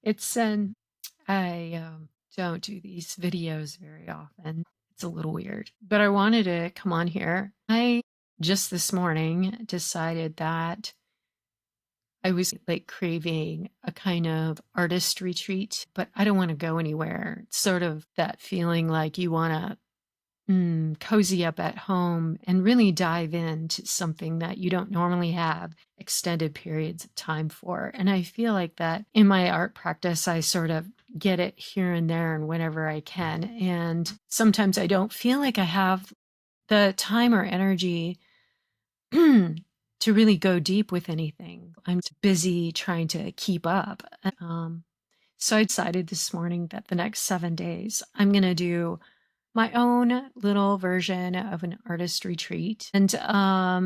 It's I don't do these videos very often. It's a little weird, but I wanted to come on here. I just this morning decided that I was like craving a kind of artist retreat, but I don't want to go anywhere. It's sort of that feeling like you want to cozy up at home and really dive into something that you don't normally have extended periods of time for. And I feel like that in my art practice, I sort of get it here and there and whenever I can. And sometimes I don't feel like I have the time or energy to really go deep with anything. I'm busy trying to keep up. Um, so I decided this morning that the next 7 days, I'm going to do my own little version of an artist retreat. And I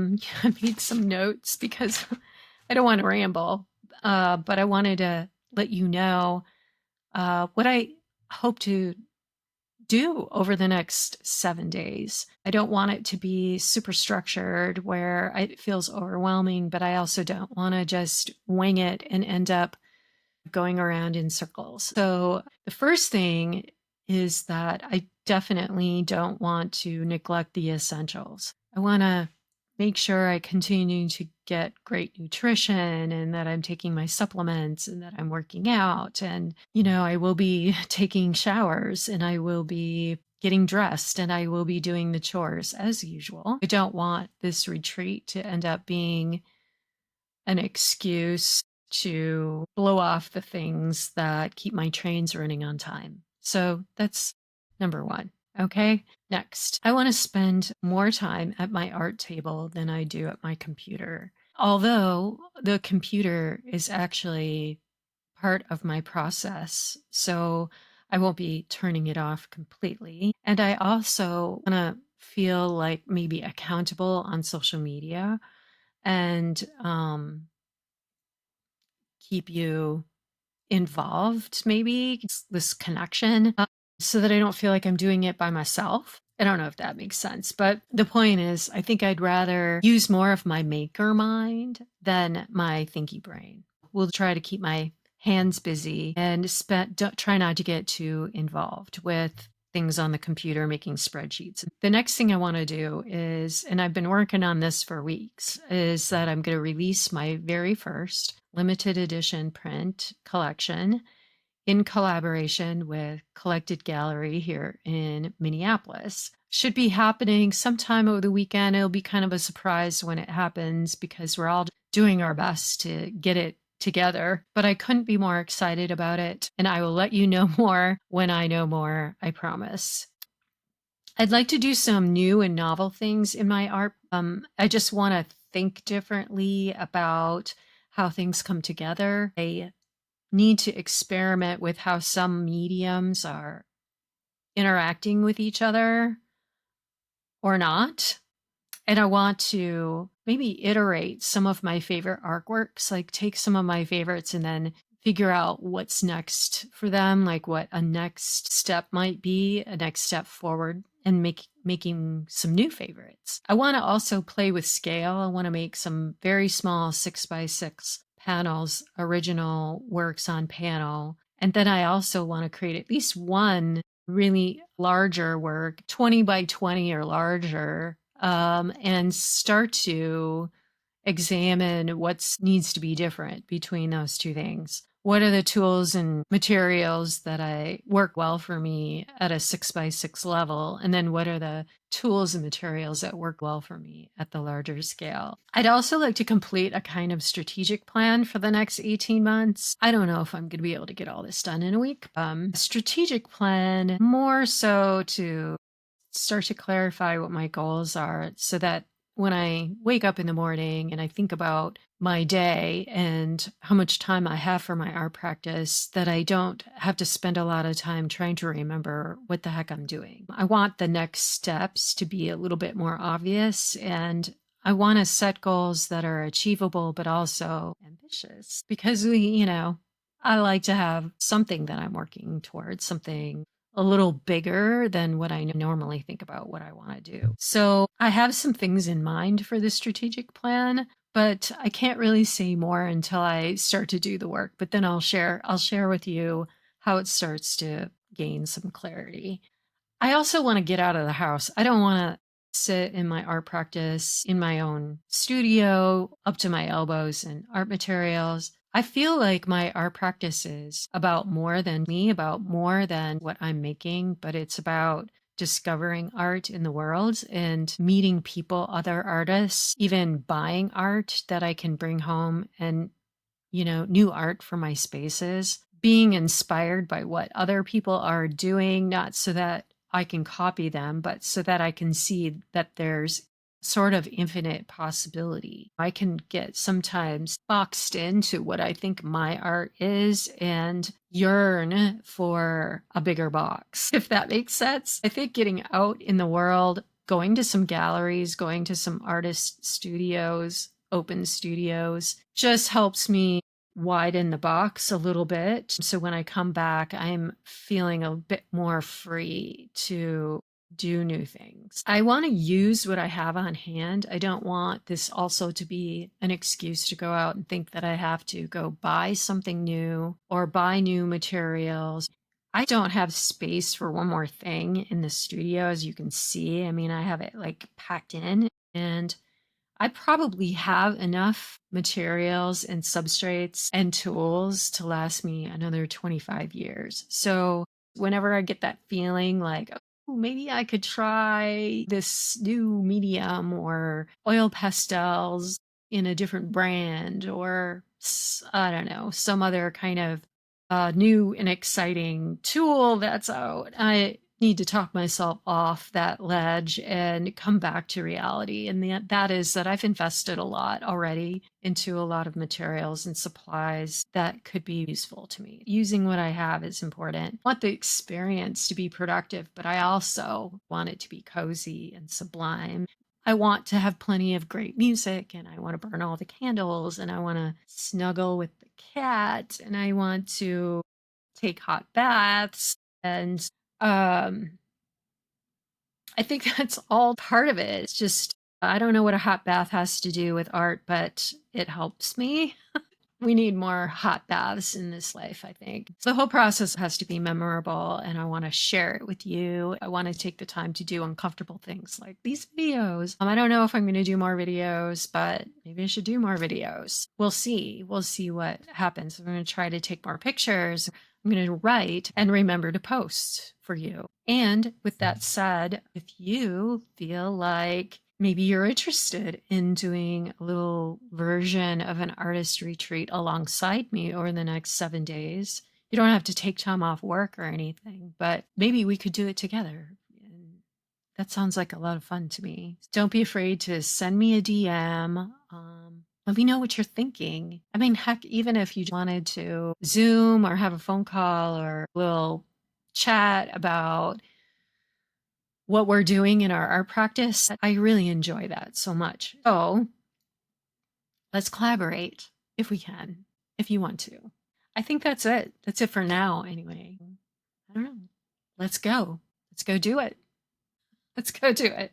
made some notes because I don't want to ramble, but I wanted to let you know what I hope to do over the next 7 days. I don't want it to be super structured where it feels overwhelming, but I also don't want to just wing it and end up going around in circles. So the first thing is that I definitely don't want to neglect the essentials. I want to make sure I continue to get great nutrition and that I'm taking my supplements and that I'm working out. And, I will be taking showers and I will be getting dressed and I will be doing the chores as usual. I don't want this retreat to end up being an excuse to blow off the things that keep my trains running on time. So that's number one. Okay. Next, I want to spend more time at my art table than I do at my computer. Although the computer is actually part of my process. So I won't be turning it off completely. And I also want to feel like maybe accountable on social media and keep you involved, maybe this connection, so that I don't feel like I'm doing it by myself. I don't know if that makes sense, but the point is, I think I'd rather use more of my maker mind than my thinky brain. We'll try to keep my hands busy and try not to get too involved with things on the computer, making spreadsheets. The next thing I want to do is, and I've been working on this for weeks, is that I'm going to release my very first limited edition print collection in collaboration with Collected Gallery here in Minneapolis. Should be happening sometime over the weekend. It'll be kind of a surprise when it happens because we're all doing our best to get it together. But I couldn't be more excited about it. And I will let you know more when I know more, I promise. I'd like to do some new and novel things in my art. I just want to think differently about how things come together. I need to experiment with how some mediums are interacting with each other or not. And I want to maybe iterate some of my favorite artworks, like take some of my favorites and then figure out what's next for them, like what a next step might be, a next step forward, and making some new favorites. I want to also play with scale. I want to make some very small 6x6 panels, original works on panel. And then I also want to create at least one really larger work, 20 by 20 or larger, and start to examine what needs to be different between those two things. What are the tools and materials that I work well for me at a 6x6 level? And then what are the tools and materials that work well for me at the larger scale? I'd also like to complete a kind of strategic plan for the next 18 months. I don't know if I'm going to be able to get all this done in a week. Strategic plan more so to start to clarify what my goals are so that when I wake up in the morning and I think about my day and how much time I have for my art practice, that I don't have to spend a lot of time trying to remember what the heck I'm doing. I want the next steps to be a little bit more obvious, and I want to set goals that are achievable but also ambitious because I like to have something that I'm working towards, something a little bigger than what I normally think about what I want to do. So I have some things in mind for the strategic plan, but I can't really say more until I start to do the work. But then I'll share with you how it starts to gain some clarity. I also want to get out of the house. I don't want to sit in my art practice in my own studio up to my elbows in art materials. I feel like my art practice is about more than me, about more than what I'm making, but it's about discovering art in the world and meeting people, other artists, even buying art that I can bring home and new art for my spaces, being inspired by what other people are doing, not so that I can copy them, but so that I can see that there's sort of infinite possibility. I can get sometimes boxed into what I think my art is and yearn for a bigger box, if that makes sense. I think getting out in the world, going to some galleries, going to some artist studios, open studios, just helps me widen the box a little bit. So when I come back, I'm feeling a bit more free to do new things. I want to use what I have on hand. I don't want this also to be an excuse to go out and think that I have to go buy something new or buy new materials. I don't have space for one more thing in the studio, as you can see. I mean, I have it like packed in, and I probably have enough materials and substrates and tools to last me another 25 years. So whenever I get that feeling like, oh, maybe I could try this new medium or oil pastels in a different brand or I don't know, some other kind of new and exciting tool that's out. I need to talk myself off that ledge and come back to reality. And that is that I've invested a lot already into a lot of materials and supplies that could be useful to me. Using what I have is important. I want the experience to be productive, but I also want it to be cozy and sublime. I want to have plenty of great music, and I want to burn all the candles, and I want to snuggle with the cat, and I want to take hot baths. And um, I think that's all part of it. It's just, I don't know what a hot bath has to do with art, but it helps me. We need more hot baths in this life, I think. So the whole process has to be memorable, and I want to share it with you. I want to take the time to do uncomfortable things like these videos. I don't know if I'm going to do more videos, but maybe I should do more videos. We'll see. We'll see what happens. I'm going to try to take more pictures. I'm going to write and remember to post for you. And with that said, if you feel like maybe you're interested in doing a little version of an artist retreat alongside me over the next 7 days, you don't have to take time off work or anything, but maybe we could do it together. And that sounds like a lot of fun to me. Don't be afraid to send me a DM. Let me know what you're thinking. I mean, heck, even if you wanted to Zoom or have a phone call or we'll chat about what we're doing in our art practice, I really enjoy that so much. So let's collaborate if we can, if you want to. I think that's it. That's it for now, anyway. I don't know. Let's go. Let's go do it. Let's go do it.